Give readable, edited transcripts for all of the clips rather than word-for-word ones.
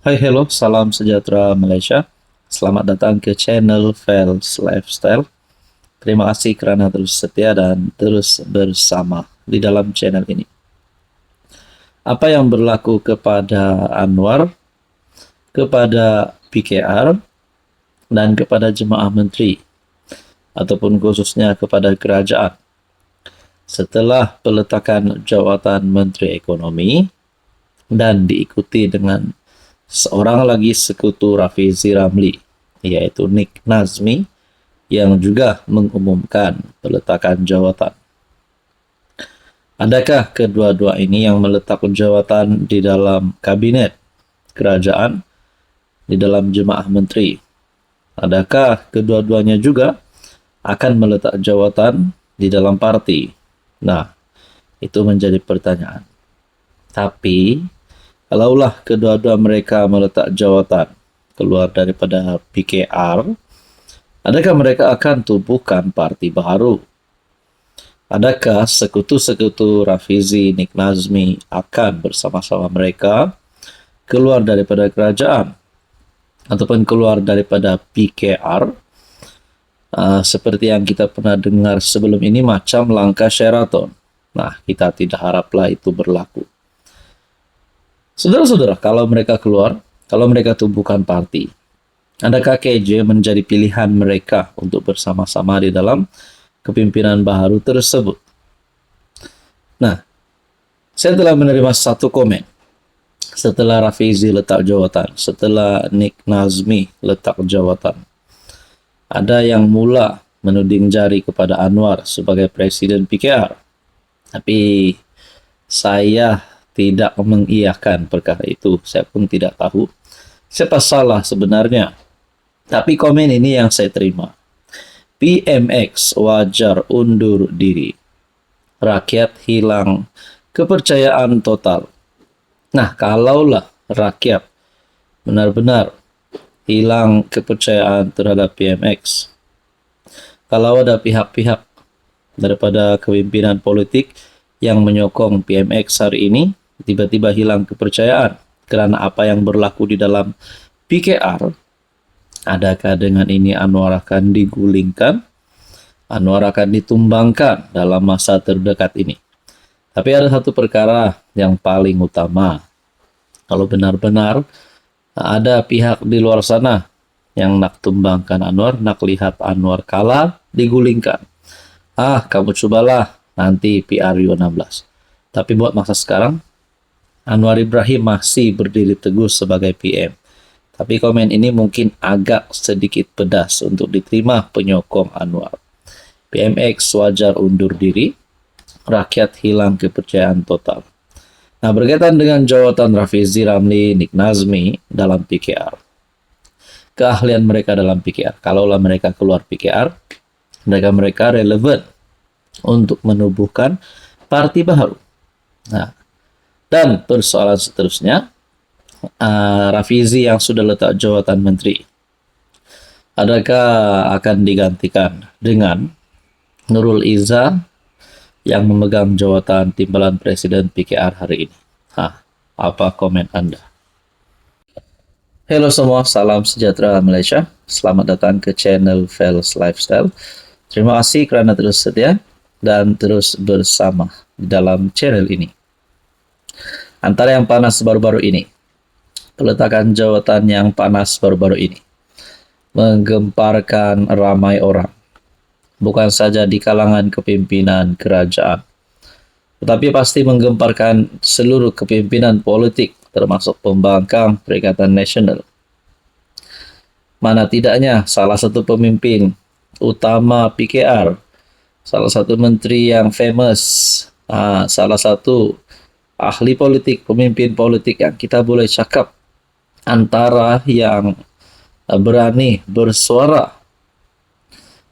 Hai, hello, salam sejahtera Malaysia. Selamat datang ke channel Fels Lifestyle. Terima kasih kerana terus setia dan terus bersama di dalam channel ini. Apa yang berlaku kepada Anwar, kepada PKR, dan kepada jemaah menteri, ataupun khususnya kepada kerajaan, setelah peletakan jawatan Menteri Ekonomi dan diikuti dengan seorang lagi sekutu Rafizi Ramli, yaitu Nick Nazmi, yang juga mengumumkan peletakan jawatan. Adakah kedua-dua ini yang meletak jawatan di dalam kabinet kerajaan, di dalam jemaah menteri? Adakah kedua-duanya juga akan meletak jawatan di dalam parti? Nah, itu menjadi pertanyaan. Tapi, kalaulah kedua-dua mereka meletak jawatan keluar daripada PKR, adakah mereka akan tubuhkan parti baru? Adakah sekutu-sekutu Rafizi, Nick Nazmi akan bersama-sama mereka keluar daripada kerajaan ataupun keluar daripada PKR? Seperti yang kita pernah dengar sebelum ini, macam langkah Sheraton. Nah, kita tidak haraplah itu berlaku. Saudara-saudara, kalau mereka keluar, kalau mereka tubuhkan parti, adakah KJ menjadi pilihan mereka untuk bersama-sama di dalam kepimpinan baru tersebut? Nah, saya telah menerima satu komen setelah Rafizi letak jawatan, setelah Nick Nazmi letak jawatan. Ada yang mula menuding jari kepada Anwar sebagai Presiden PKR. Tapi saya tidak mengiyakan perkara itu. Saya pun tidak tahu siapa salah sebenarnya. Tapi komen ini yang saya terima. PMX wajar undur diri. Rakyat hilang kepercayaan total. Nah, kalaulah rakyat benar-benar hilang kepercayaan terhadap PMX, kalau ada pihak-pihak daripada kepimpinan politik yang menyokong PMX hari ini tiba-tiba hilang kepercayaan kerana apa yang berlaku di dalam PKR, adakah dengan ini Anwar akan digulingkan? Anwar akan ditumbangkan dalam masa terdekat ini? Tapi ada satu perkara yang paling utama. Kalau benar-benar ada pihak di luar sana yang nak tumbangkan Anwar, nak lihat Anwar kalah, digulingkan. Kamu cobalah nanti PRU 16. Tapi buat masa sekarang, Anwar Ibrahim masih berdiri teguh sebagai PM. Tapi komen ini mungkin agak sedikit pedas untuk diterima penyokong Anwar. PMX wajar undur diri, rakyat hilang kepercayaan total. Nah, berkaitan dengan jawatan Rafizi Ramli, Nick Nazmi dalam PKR. Keahlian mereka dalam PKR. Kalaulah mereka keluar PKR, mereka relevan untuk menubuhkan parti baru. Nah, dan persoalan seterusnya, Rafizi yang sudah letak jawatan menteri, adakah akan digantikan dengan Nurul Izzah yang memegang jawatan timbalan Presiden PKR hari ini? Apa komen Anda? Halo semua, salam sejahtera Malaysia. Selamat datang ke channel Fels Lifestyle. Terima kasih kerana terus setia dan terus bersama di dalam channel ini. Antara yang panas baru-baru ini, peletakan jawatan yang panas baru-baru ini, menggemparkan ramai orang. Bukan saja di kalangan kepimpinan kerajaan, tetapi pasti menggemparkan seluruh kepimpinan politik, termasuk pembangkang Perikatan Nasional. Mana tidaknya salah satu pemimpin utama PKR, salah satu menteri yang famous, salah satu ahli politik, pemimpin politik yang kita boleh cakap antara yang berani bersuara.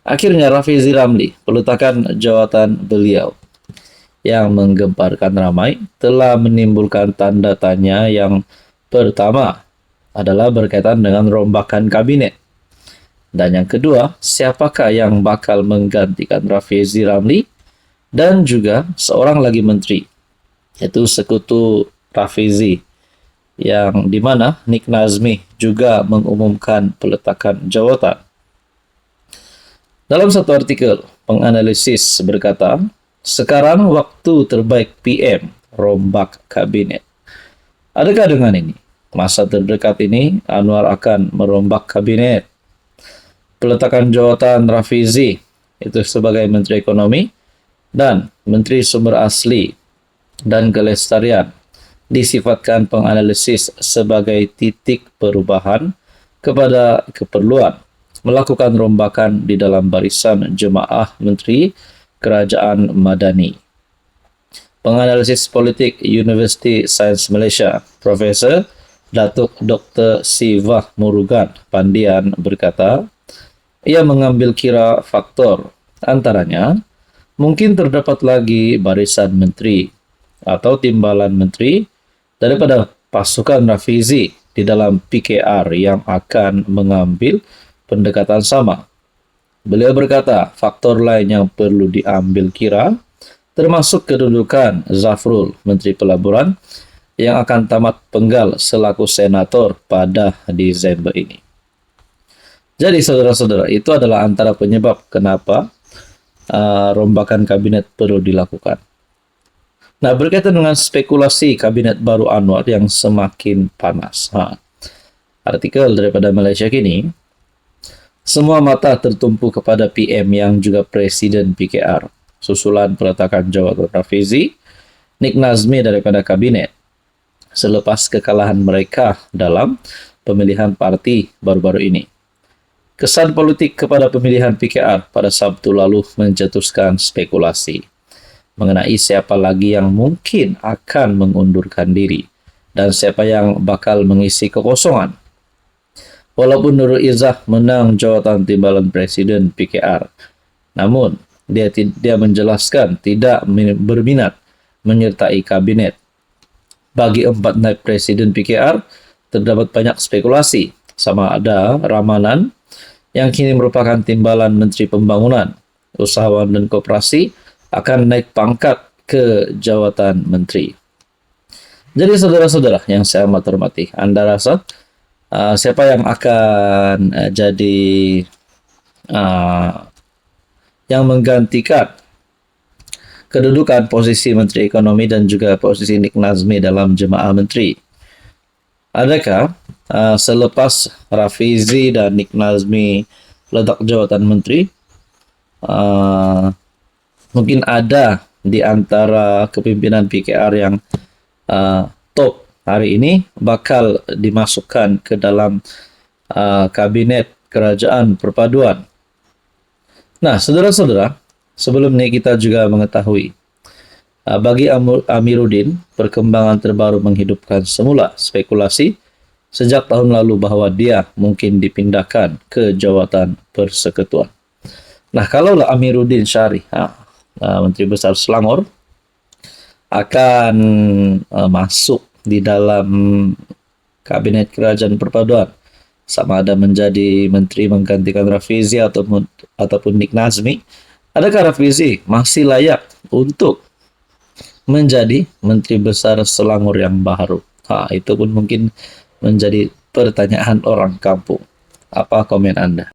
Akhirnya Rafizi Ramli, peletakan jawatan beliau yang menggemparkan ramai, telah menimbulkan tanda tanya. Yang pertama adalah berkaitan dengan rombakan kabinet. Dan yang kedua, siapakah yang bakal menggantikan Rafizi Ramli dan juga seorang lagi menteri, yaitu sekutu Rafizi, yang dimana Nick Nazmi juga mengumumkan peletakan jawatan. Dalam satu artikel, penganalisis berkata, sekarang waktu terbaik PM rombak kabinet. Adakah dengan ini, masa terdekat ini Anwar akan merombak kabinet? Peletakan jawatan Rafizi itu sebagai Menteri Ekonomi dan Menteri Sumber Asli dan Kelestarian disifatkan penganalisis sebagai titik perubahan kepada keperluan melakukan rombakan di dalam barisan jemaah Menteri Kerajaan Madani. Penganalisis politik University Sains Malaysia, Profesor Datuk Dr. Siva Murugan Pandian berkata, ia mengambil kira faktor antaranya mungkin terdapat lagi barisan menteri atau timbalan menteri daripada pasukan Rafizi di dalam PKR yang akan mengambil pendekatan sama. Beliau berkata, faktor lain yang perlu diambil kira termasuk kedudukan Zafrul, Menteri Pelaburan, yang akan tamat penggal selaku senator pada Desember ini. Jadi saudara-saudara, itu adalah antara penyebab kenapa rombakan kabinet perlu dilakukan. Nah, berkaitan dengan spekulasi kabinet baru Anwar yang semakin panas. Artikel daripada Malaysia Kini, semua mata tertumpu kepada PM yang juga Presiden PKR, susulan peletakan jawatan Rafizi, Nick Nazmi daripada kabinet, selepas kekalahan mereka dalam pemilihan parti baru-baru ini. Kesan politik kepada pemilihan PKR pada Sabtu lalu mencetuskan spekulasi mengenai siapa lagi yang mungkin akan mengundurkan diri dan siapa yang bakal mengisi kekosongan. Walaupun Nurul Izzah menang jawatan timbalan Presiden PKR, namun dia menjelaskan tidak berminat menyertai kabinet. Bagi 4 naib Presiden PKR, terdapat banyak spekulasi sama ada Ramanan yang kini merupakan timbalan Menteri Pembangunan, Usahawan dan Koperasi akan naik pangkat ke jawatan menteri. Jadi saudara-saudara yang saya amat hormati, Anda rasa siapa yang akan jadi yang menggantikan kedudukan posisi Menteri Ekonomi dan juga posisi Nick Nazmi dalam jemaah menteri? Adakah selepas Rafizi dan Nick Nazmi letak jawatan menteri, mungkin ada di antara kepimpinan PKR yang top hari ini bakal dimasukkan ke dalam kabinet kerajaan perpaduan. Nah, saudara-saudara, sebelum ini kita juga mengetahui bagi Amiruddin, perkembangan terbaru menghidupkan semula spekulasi sejak tahun lalu bahwa dia mungkin dipindahkan ke jawatan persekutuan. Nah, kalaulah Amiruddin Syarih, Menteri Besar Selangor, akan masuk di dalam kabinet kerajaan perpaduan, sama ada menjadi menteri menggantikan Rafizi ataupun Nick Nazmi, adakah Rafizi masih layak untuk menjadi Menteri Besar Selangor yang baru? Itu pun mungkin menjadi pertanyaan orang kampung. Apa komen Anda?